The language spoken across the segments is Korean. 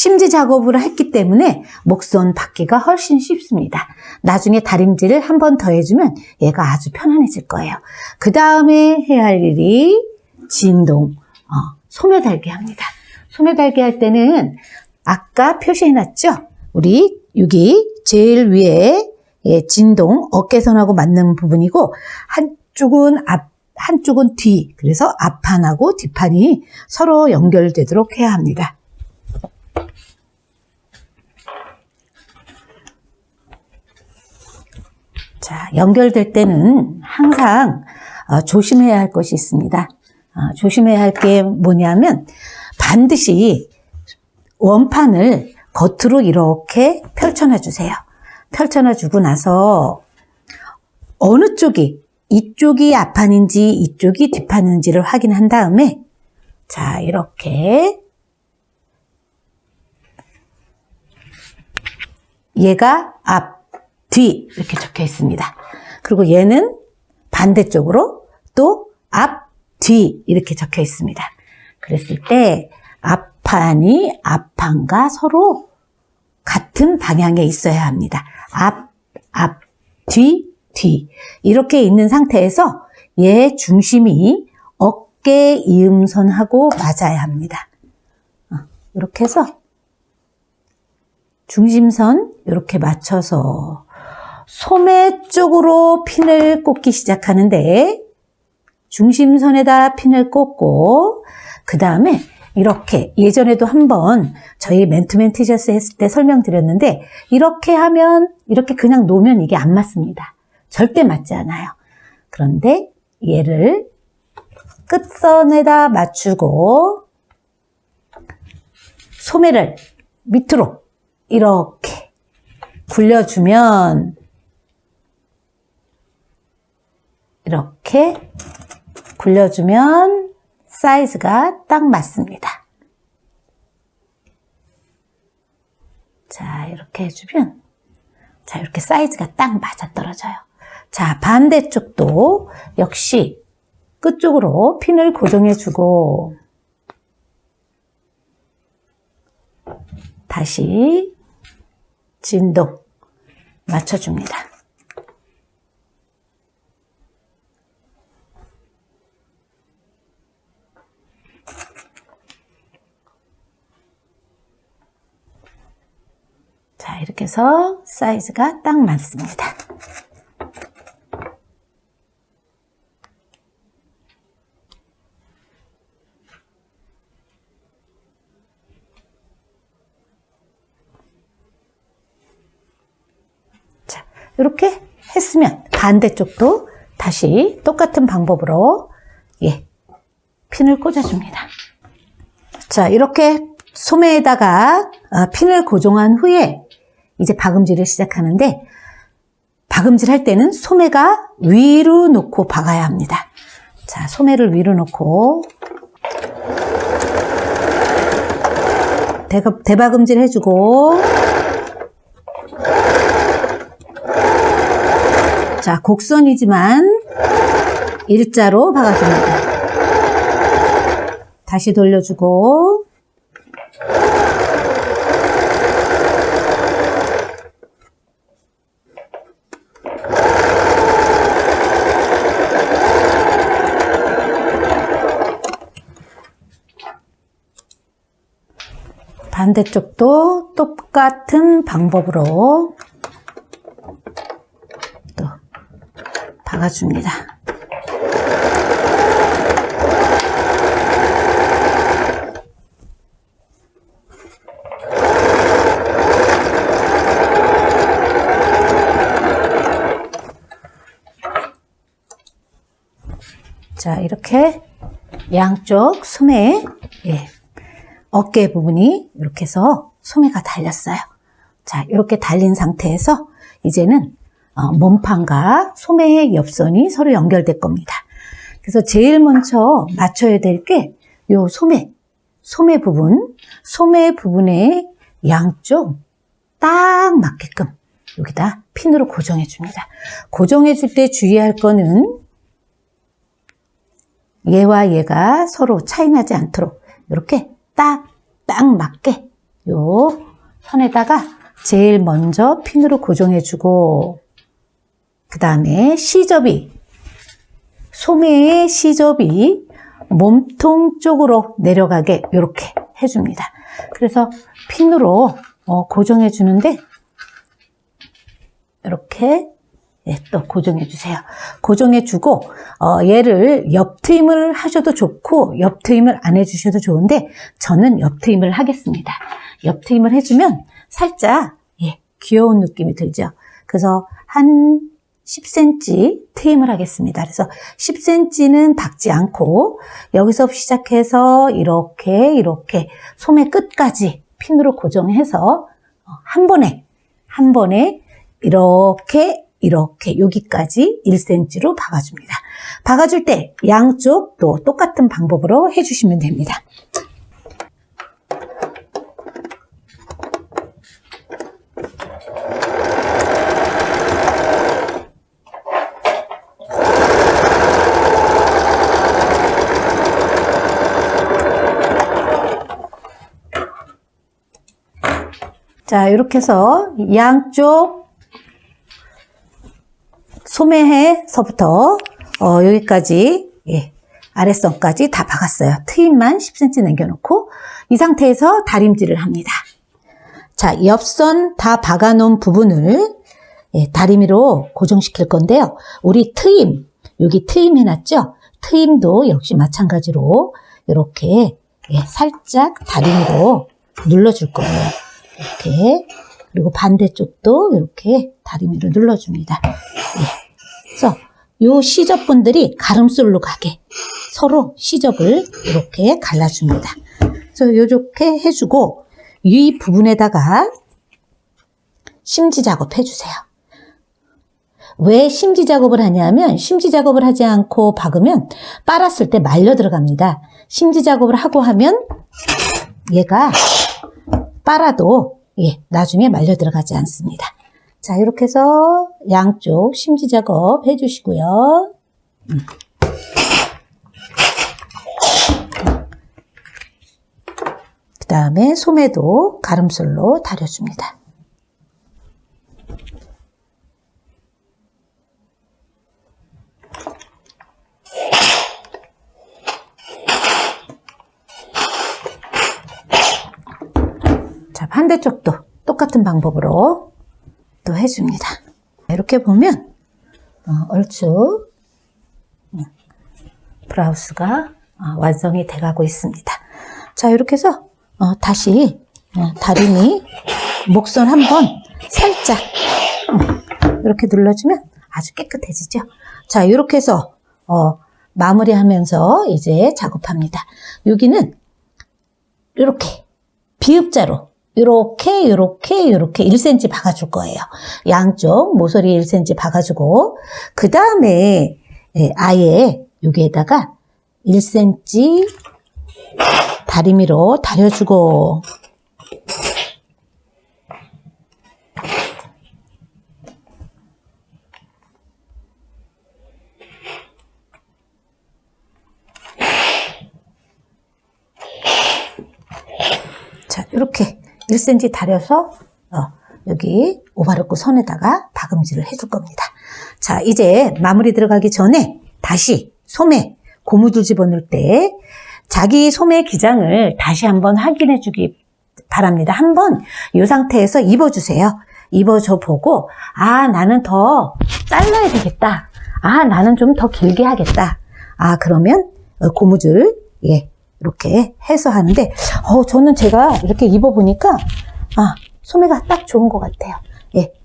심지 작업을 했기 때문에 목선 받기가 훨씬 쉽습니다. 나중에 다림질을 한 번 더 해주면 얘가 아주 편안해질 거예요. 그 다음에 해야 할 일이 진동, 소매 달기 합니다. 소매 달기 할 때는 아까 표시해놨죠? 우리 여기 제일 위에 진동, 어깨선하고 맞는 부분이고 한쪽은 앞, 한쪽은 뒤. 그래서 앞판하고 뒷판이 서로 연결되도록 해야 합니다. 자, 연결될 때는 항상 조심해야 할 것이 있습니다. 조심해야 할 게 뭐냐면 반드시 원판을 겉으로 이렇게 펼쳐놔 주세요. 펼쳐놔 주고 나서 어느 쪽이 이쪽이 앞판인지 이쪽이 뒷판인지를 확인한 다음에 자, 이렇게 얘가 앞, 뒤 이렇게 적혀 있습니다. 그리고 얘는 반대쪽으로 또 앞, 뒤 이렇게 적혀 있습니다. 그랬을 때 앞판이 앞판과 서로 같은 방향에 있어야 합니다. 앞, 앞, 뒤, 뒤 이렇게 있는 상태에서 얘 중심이 어깨 이음선하고 맞아야 합니다. 이렇게 해서 중심선 이렇게 맞춰서 소매 쪽으로 핀을 꽂기 시작하는데 중심선에다 핀을 꽂고 그 다음에 이렇게 예전에도 한번 저희 맨투맨 티셔츠 했을 때 설명드렸는데 이렇게 하면 이렇게 그냥 놓으면 이게 안 맞습니다. 절대 맞지 않아요. 그런데 얘를 끝선에다 맞추고 소매를 밑으로 이렇게 굴려주면 이렇게 굴려주면 사이즈가 딱 맞습니다. 자, 이렇게 해주면 자, 이렇게 사이즈가 딱 맞아떨어져요. 자, 반대쪽도 역시 끝쪽으로 핀을 고정해주고 다시 진동 맞춰줍니다. 자, 이렇게 해서 사이즈가 딱 맞습니다. 자, 이렇게 했으면 반대쪽도 다시 똑같은 방법으로 핀을 꽂아줍니다. 자, 이렇게 소매에다가 핀을 고정한 후에 이제 박음질을 시작하는데 박음질 할 때는 소매가 위로 놓고 박아야 합니다. 자, 소매를 위로 놓고 대박음질 해주고 자, 곡선이지만 일자로 박아줍니다. 다시 돌려주고 반대쪽도 똑같은 방법으로 또 박아줍니다. 자, 이렇게 양쪽 소매 어깨 부분이 이렇게 해서 소매가 달렸어요. 자, 이렇게 달린 상태에서 이제는 몸판과 소매의 옆선이 서로 연결될 겁니다. 그래서 제일 먼저 맞춰야 될 게 요 소매 부분의 양쪽 딱 맞게끔 여기다 핀으로 고정해 줍니다. 고정해 줄 때 주의할 거는 얘와 얘가 서로 차이 나지 않도록 이렇게 딱 맞게 요 선에다가 제일 먼저 핀으로 고정해주고, 그 다음에 시접이, 소매의 시접이 몸통 쪽으로 내려가게 이렇게 해줍니다. 그래서 핀으로 고정해 주는데 이렇게 또 고정해 주세요. 고정해 주고 얘를 옆 트임을 하셔도 좋고 옆 트임을 안 해주셔도 좋은데 저는 옆 트임을 하겠습니다. 옆 트임을 해주면 살짝 귀여운 느낌이 들죠. 그래서 한 10cm 트임을 하겠습니다. 그래서 10cm는 닿지 않고 여기서 시작해서 이렇게 소매 끝까지 핀으로 고정해서 한 번에 이렇게 여기까지 1cm로 박아줍니다. 박아줄 때 양쪽 또 똑같은 방법으로 해주시면 됩니다. 자, 이렇게 해서 양쪽 소매에서부터 여기까지 아랫선까지 다 박았어요. 트임만 10cm 남겨놓고 이 상태에서 다림질을 합니다. 자, 옆선 다 박아놓은 부분을 다리미로 고정시킬 건데요. 우리 트임, 여기 트임 해놨죠? 트임도 역시 마찬가지로 이렇게 살짝 다리미로 눌러줄 거예요. 이렇게. 그리고 반대쪽도 이렇게 다리미를 눌러줍니다. 그래서 요 시접분들이 가름솔로 가게 서로 시접을 이렇게 갈라줍니다. 그래서 이렇게 해주고 이 부분에다가 심지 작업 해주세요. 왜 심지 작업을 하냐면 심지 작업을 하지 않고 박으면 빨았을 때 말려 들어갑니다. 심지 작업을 하고 하면 얘가 빨아도 나중에 말려 들어가지 않습니다. 자, 이렇게 해서 양쪽 심지 작업 해주시고요. 그 다음에 소매도 가름솔로 다려줍니다. 자, 반대쪽도 똑같은 방법으로 또 해줍니다. 이렇게 보면 얼추 브라우스가 완성이 돼가고 있습니다. 자, 이렇게 해서 다시 다리미 목선 한번 살짝 이렇게 눌러주면 아주 깨끗해지죠. 자, 이렇게 해서 마무리하면서 이제 작업합니다. 여기는 이렇게 비읍자로 이렇게 1cm 박아줄 거예요. 양쪽 모서리 1cm 박아주고 그 다음에 아예 여기에다가 1cm 다리미로 다려주고 자, 이렇게 1cm 다려서 여기 오바르크 선에다가 박음질을 해줄 겁니다. 자, 이제 마무리 들어가기 전에 다시 소매 고무줄 집어넣을 때 자기 소매 기장을 다시 한번 확인해 주기 바랍니다. 한번 이 상태에서 입어주세요. 입어줘 보고 나는 더 잘라야 되겠다. 나는 좀 더 길게 하겠다. 그러면 고무줄 이렇게 해서 하는데 저는 제가 이렇게 입어보니까 소매가 딱 좋은 것 같아요.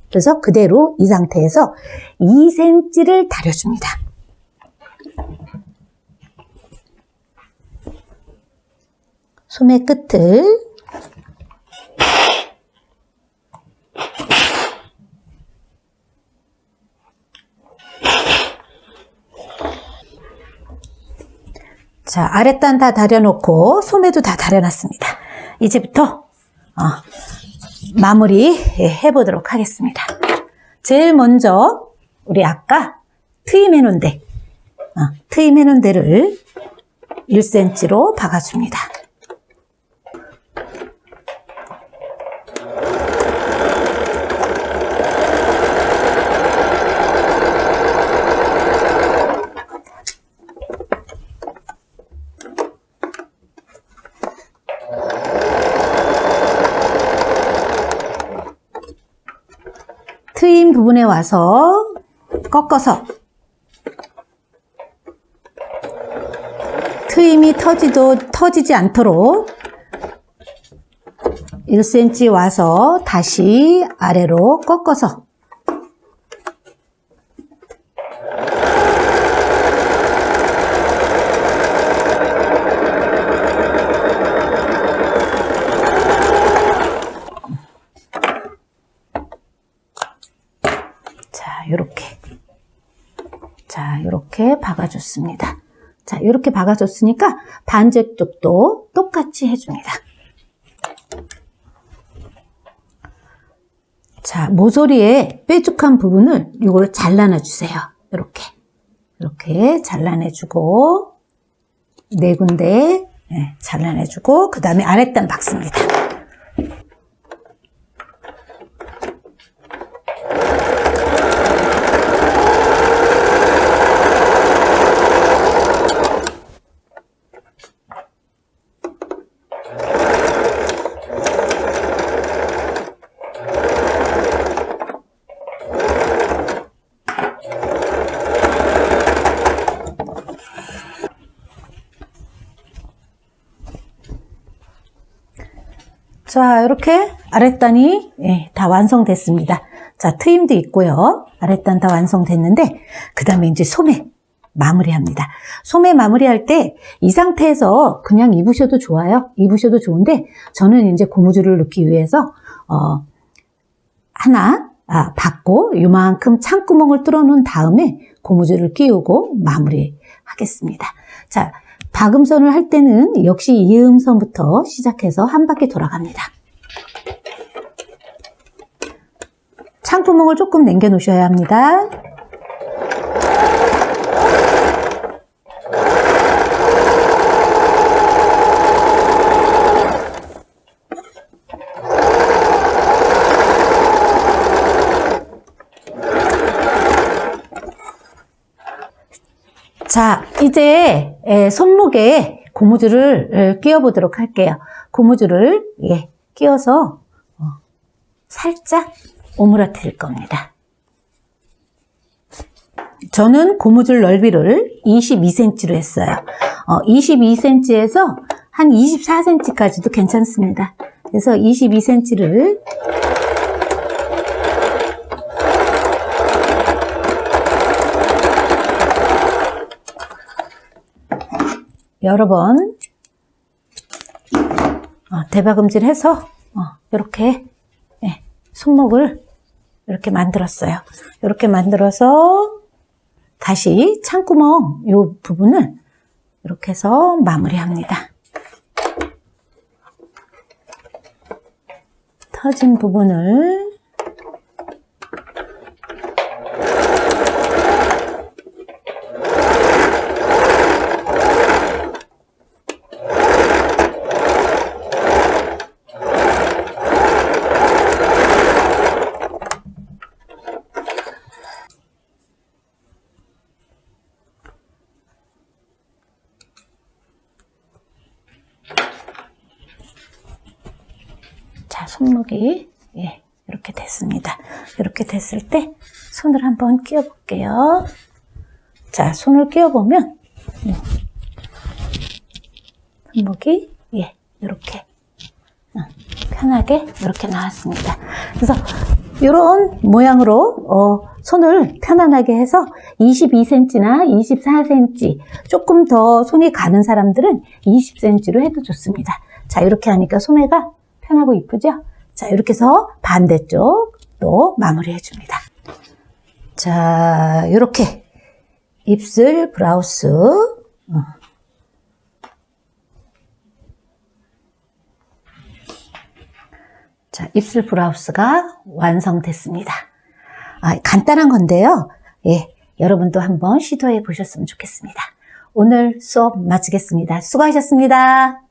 그래서 그대로 이 상태에서 2cm를 다려줍니다. 소매 끝을 자, 아랫단 다 다려놓고 소매도 다 다려놨습니다. 이제부터 마무리 해보도록 하겠습니다. 제일 먼저 우리 아까 트임해놓은 데를 1cm로 박아줍니다. 터진 부분에 와서 꺾어서 트임이 터지지 않도록 1cm 와서 다시 아래로 꺾어서 이렇게 박아줬습니다. 자, 이렇게 박아줬으니까 반대쪽도 똑같이 해줍니다. 자, 모서리에 뾰족한 부분을 이걸 잘라내주세요. 이렇게 잘라내주고, 네 군데 잘라내주고, 그 다음에 아랫단 박습니다. 자, 이렇게 아랫단이 다 완성됐습니다. 자, 트임도 있고요. 아랫단 다 완성됐는데 그 다음에 이제 소매 마무리합니다. 소매 마무리할 때 이 상태에서 그냥 입으셔도 좋아요. 입으셔도 좋은데 저는 이제 고무줄을 넣기 위해서 하나 받고 요만큼 창구멍을 뚫어 놓은 다음에 고무줄을 끼우고 마무리하겠습니다. 자, 박음선을 할 때는 역시 이음선부터 시작해서 한 바퀴 돌아갑니다. 창구멍을 조금 남겨 놓으셔야 합니다. 자, 이제 손목에 고무줄을 끼워 보도록 할게요. 고무줄을 끼워서 살짝 오므라뜨릴 겁니다. 저는 고무줄 넓이를 22cm로 했어요. 22cm에서 한 24cm까지도 괜찮습니다. 그래서 22cm를 여러 번 대박음질 해서 이렇게 손목을 이렇게 만들었어요. 이렇게 만들어서 다시 창구멍 이 부분을 이렇게 해서 마무리합니다. 터진 부분을 자, 손목이 이렇게 됐습니다. 이렇게 됐을 때 손을 한번 끼워 볼게요. 자, 손을 끼워 보면 손목이 이렇게 편하게 이렇게 나왔습니다. 그래서 이런 모양으로 손을 편안하게 해서 22cm나 24cm, 조금 더 손이 가는 사람들은 20cm로 해도 좋습니다. 자, 이렇게 하니까 소매가 편하고 이쁘죠? 자, 이렇게 해서 반대쪽도 마무리해 줍니다. 자, 이렇게 입술 브라우스 자, 입술 브라우스가 완성됐습니다. 간단한 건데요. 여러분도 한번 시도해 보셨으면 좋겠습니다. 오늘 수업 마치겠습니다. 수고하셨습니다.